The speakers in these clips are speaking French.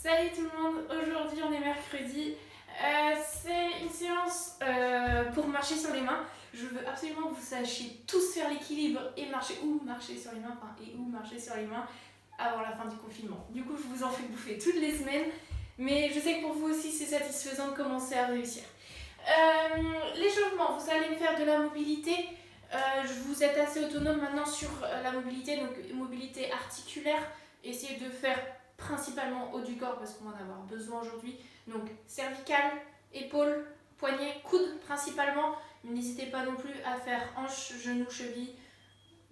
Salut tout le monde, aujourd'hui on est mercredi. C'est une séance pour marcher sur les mains. Je veux absolument que vous sachiez tous faire l'équilibre et marcher sur les mains, avant la fin du confinement. Du coup je vous en fais bouffer toutes les semaines, mais je sais que pour vous aussi c'est satisfaisant de commencer à réussir. L'échauffement, vous allez me faire de la mobilité. Vous êtes assez autonome maintenant sur la mobilité, donc mobilité articulaire. Essayez de faire principalement haut du corps parce qu'on va en avoir besoin aujourd'hui. Donc cervical, épaules, poignets, coudes principalement. N'hésitez pas non plus à faire hanches, genoux, chevilles,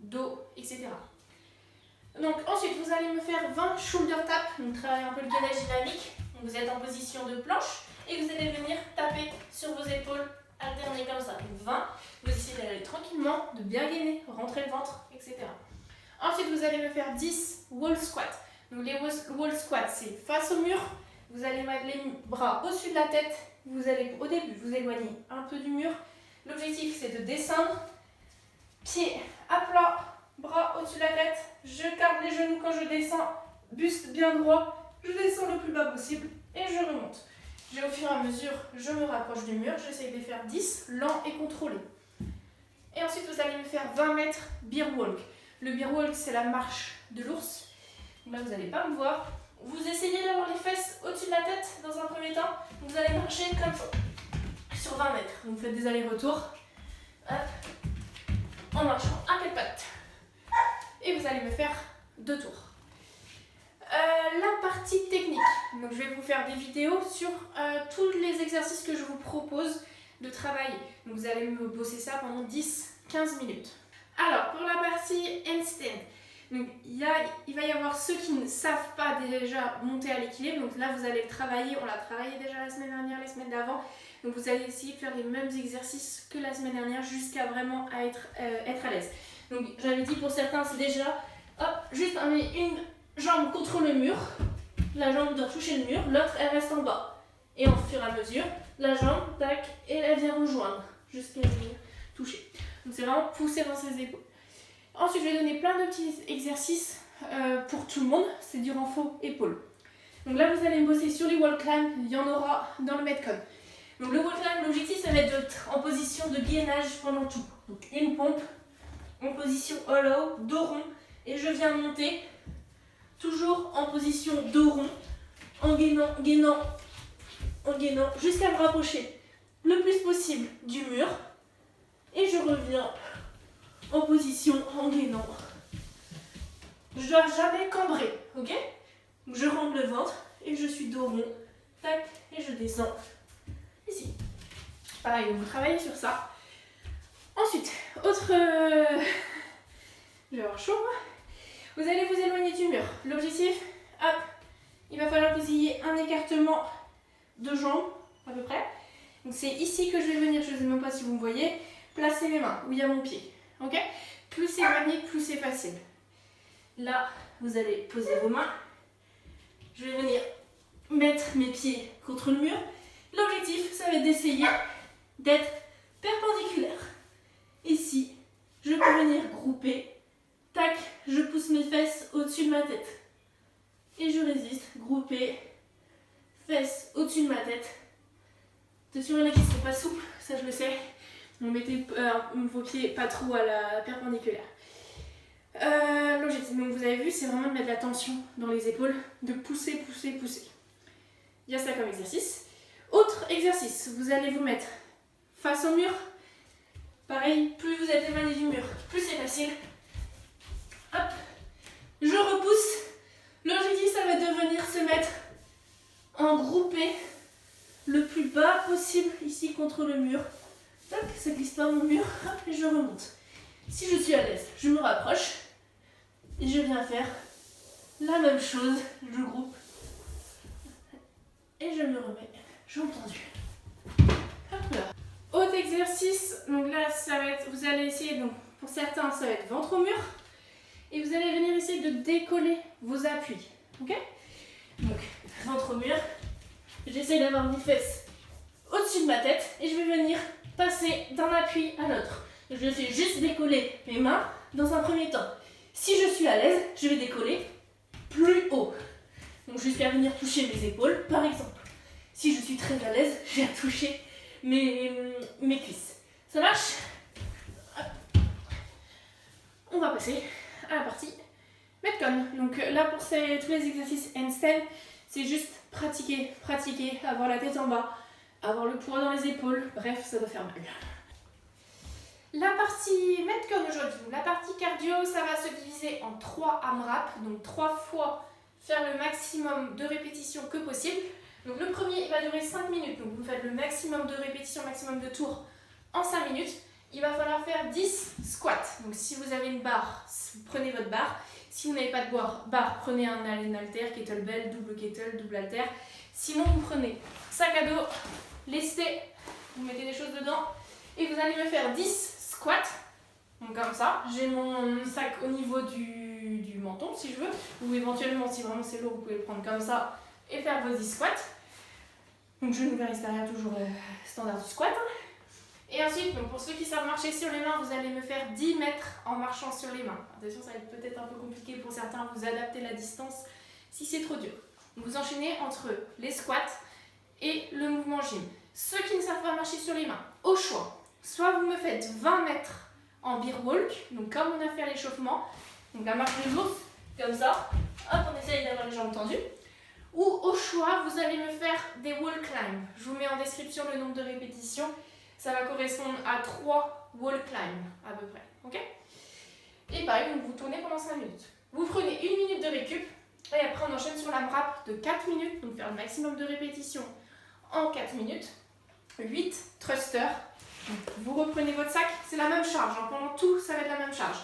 dos, etc. Donc ensuite vous allez me faire 20 shoulder taps, donc travailler un peu le gainage dynamique. Donc, vous êtes en position de planche et vous allez venir taper sur vos épaules, alterner comme ça. Donc 20, vous essayez d'aller tranquillement, de bien gainer, rentrer le ventre, etc. Ensuite vous allez me faire 10 wall squats. Donc les wall squats, c'est face au mur, vous allez mettre les bras au-dessus de la tête, vous allez au début vous éloigner un peu du mur. L'objectif c'est de descendre, pieds à plat, bras au-dessus de la tête, je garde les genoux quand je descends, buste bien droit, je descends le plus bas possible et je remonte. Et au fur et à mesure, je me rapproche du mur, j'essaie de les faire 10, lent et contrôlé. Et ensuite vous allez me faire 20 mètres bear walk. Le bear walk c'est la marche de l'ours. Là vous n'allez pas me voir. Vous essayez d'avoir les fesses au-dessus de la tête dans un premier temps. Vous allez marcher comme ça sur 20 mètres. Donc vous faites des allers-retours en marchant à quatre pattes. Et vous allez me faire 2 tours. La partie technique. Donc je vais vous faire des vidéos sur tous les exercices que je vous propose de travailler. Donc vous allez me bosser ça pendant 10-15 minutes. Alors pour la partie handstand. Donc, il va y avoir ceux qui ne savent pas déjà monter à l'équilibre. Donc là, vous allez le travailler. On l'a travaillé déjà la semaine dernière, les semaines d'avant. Donc vous allez essayer de faire les mêmes exercices que la semaine dernière jusqu'à vraiment être à l'aise. Donc j'avais dit pour certains, c'est déjà juste une jambe contre le mur. La jambe doit toucher le mur, l'autre elle reste en bas. Et au fur et à mesure, la jambe, tac, et elle vient rejoindre jusqu'à venir toucher. Donc c'est vraiment pousser dans ses épaules. Ensuite, je vais donner plein de petits exercices pour tout le monde. C'est du renfort épaules. Donc là, vous allez bosser sur les wall climb. Il y en aura dans le Metcon. Donc le wall climb, l'objectif, ça va être d'être en position de gainage pendant tout. Donc une pompe en position hollow, dos rond. Et je viens monter toujours en position dos rond, en gainant, jusqu'à me rapprocher le plus possible du mur. Et je reviens en position en gainant. Je dois jamais cambrer, ok? Je rentre le ventre et je suis dos rond, tac, et je descends ici. Pareil, vous travaillez sur ça. Ensuite, je vais avoir chaud. Vous allez vous éloigner du mur. L'objectif, il va falloir que vous ayez un écartement de jambes, à peu près. Donc c'est ici que je vais venir, je ne sais même pas si vous me voyez, placer mes mains, où il y a mon pied. Ok? Plus c'est éloigné, plus c'est facile. Là, vous allez poser vos mains. Je vais venir mettre mes pieds contre le mur. L'objectif, ça va être d'essayer d'être perpendiculaire. Ici, je peux venir grouper. Tac, je pousse mes fesses au-dessus de ma tête. Et je résiste. Grouper. Fesses au-dessus de ma tête. Attention, il y en a qui ne sont pas souples, ça je le sais. Donc mettez vos pieds pas trop à la perpendiculaire. L'objectif, donc vous avez vu, c'est vraiment de mettre de la tension dans les épaules, de pousser, pousser, pousser. Il y a ça comme exercice. Autre exercice, vous allez vous mettre face au mur. Pareil, plus vous êtes éloigné du mur, plus c'est facile. Hop, je repousse. L'objectif, ça va être de venir se mettre en groupé le plus bas possible ici contre le mur. Tac, ça glisse pas mon mur, hop, et je remonte. Si je suis à l'aise, je me rapproche et je viens faire la même chose. Je groupe et je me remets jambes tendues. Hop là. Autre exercice, donc là ça va être, vous allez essayer, donc pour certains ça va être ventre au mur et vous allez venir essayer de décoller vos appuis. Ok? Donc ventre au mur, j'essaie d'avoir mes fesses au-dessus de ma tête et je vais venir passer d'un appui à l'autre. Je fais juste décoller mes mains dans un premier temps. Si je suis à l'aise, je vais décoller plus haut. Donc je jusqu'à venir toucher mes épaules, par exemple. Si je suis très à l'aise, je viens toucher mes cuisses. Ça marche? Hop. On va passer à la partie Metcon. Donc là, pour tous les exercices handstand, c'est juste pratiquer, avoir la tête en bas, avoir le poids dans les épaules, bref, ça doit faire mal. La partie Metcon aujourd'hui, la partie cardio, ça va se diviser en 3 AMRAP, donc 3 fois faire le maximum de répétitions que possible. Donc le premier, il va durer 5 minutes, donc vous faites le maximum de répétitions, maximum de tours en 5 minutes. Il va falloir faire 10 squats. Donc si vous avez une barre, vous prenez votre barre. Si vous n'avez pas de barre, prenez un halter, kettlebell, double kettle, double halter. Sinon, vous prenez sac à dos, lesté, vous mettez des choses dedans et vous allez me faire 10 squats. Donc comme ça, j'ai mon sac au niveau du menton si je veux. Ou éventuellement, si vraiment c'est lourd, vous pouvez le prendre comme ça et faire vos 10 squats. Donc genou vers l'extérieur, toujours standard du squat. Et ensuite, donc pour ceux qui savent marcher sur les mains, vous allez me faire 10 mètres en marchant sur les mains. Attention, ça va être peut-être un peu compliqué pour certains, vous adaptez la distance si c'est trop dur. Donc vous enchaînez entre les squats et le mouvement gym. Ceux qui ne savent pas marcher sur les mains, au choix, soit vous me faites 20 mètres en beer walk, donc comme on a fait à l'échauffement, donc la marche de l'ours, comme ça, hop, on essaye d'avoir les jambes tendues. Ou au choix, vous allez me faire des wall climb. Je vous mets en description le nombre de répétitions. Ça va correspondre à 3 wall climb à peu près. Ok? Et pareil, donc vous tournez pendant 5 minutes. Vous prenez 1 minute de récup et après on enchaîne sur l'AMRAP de 4 minutes, donc faire le maximum de répétitions en 4 minutes. 8 thrusters. Donc, vous reprenez votre sac, c'est la même charge. Hein. Pendant tout, ça va être la même charge.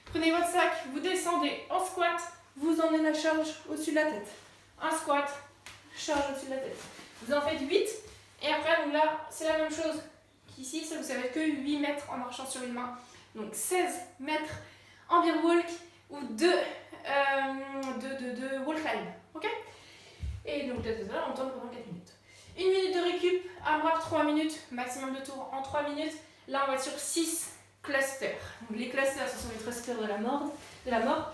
Prenez votre sac, vous descendez en squat, vous emmenez la charge au-dessus de la tête. Un squat, charge au-dessus de la tête. Vous en faites 8 et après, donc là, c'est la même chose qu'ici, ça vous va être que 8 mètres en marchant sur les mains. Donc 16 mètres en beer walk ou 2 wall climb. Ok? Et donc là, on tourne pendant 4 minutes. 1 minute de récup, AMRAP 3 minutes, maximum de tours en 3 minutes. Là, on va être sur 6 clusters. Donc, les clusters, ce sont les thrusters de la mort.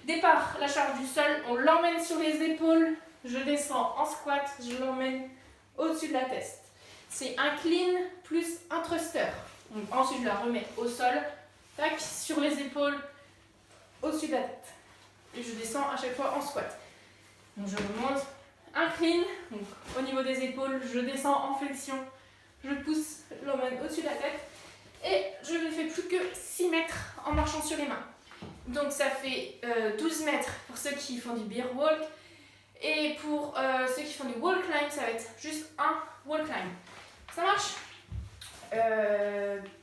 Départ, la charge du sol, on l'emmène sur les épaules. Je descends en squat, je l'emmène au-dessus de la tête. C'est un clean plus un thruster. Donc, ensuite, je la remets au sol, tac, sur les épaules, au-dessus de la tête. Et je descends à chaque fois en squat. Donc, je remonte. Un clean, donc au niveau des épaules, je descends en flexion, je pousse, l'emmène au-dessus de la tête et je ne fais plus que 6 mètres en marchant sur les mains. Donc ça fait 12 mètres pour ceux qui font du beer walk et pour ceux qui font du wall climb, ça va être juste un wall climb. Ça marche?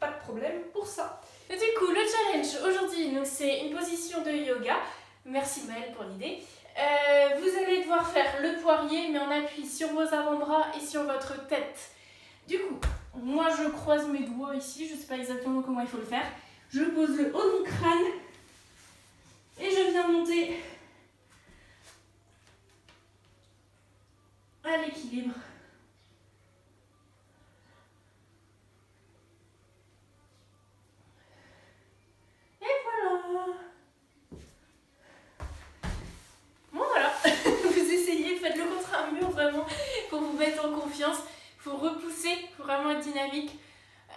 Pas de problème pour ça. Et du coup, le challenge aujourd'hui, c'est une position de yoga. Merci Maëlle pour l'idée. Vous allez devoir faire le poirier mais en appui sur vos avant-bras et sur votre tête. Du coup, moi je croise mes doigts ici, je ne sais pas exactement comment il faut le faire. Je pose le haut de mon crâne et je viens monter à l'équilibre. Et voilà. Bon voilà, vous essayez, faites-le contre un mur vraiment pour vous mettre en confiance. Il faut repousser, il faut vraiment être dynamique.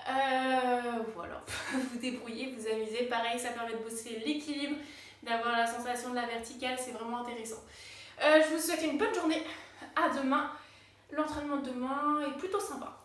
Voilà, vous débrouillez, vous amusez. Pareil, ça permet de bosser l'équilibre, d'avoir la sensation de la verticale, c'est vraiment intéressant. Je vous souhaite une bonne journée. À demain. L'entraînement de demain est plutôt sympa.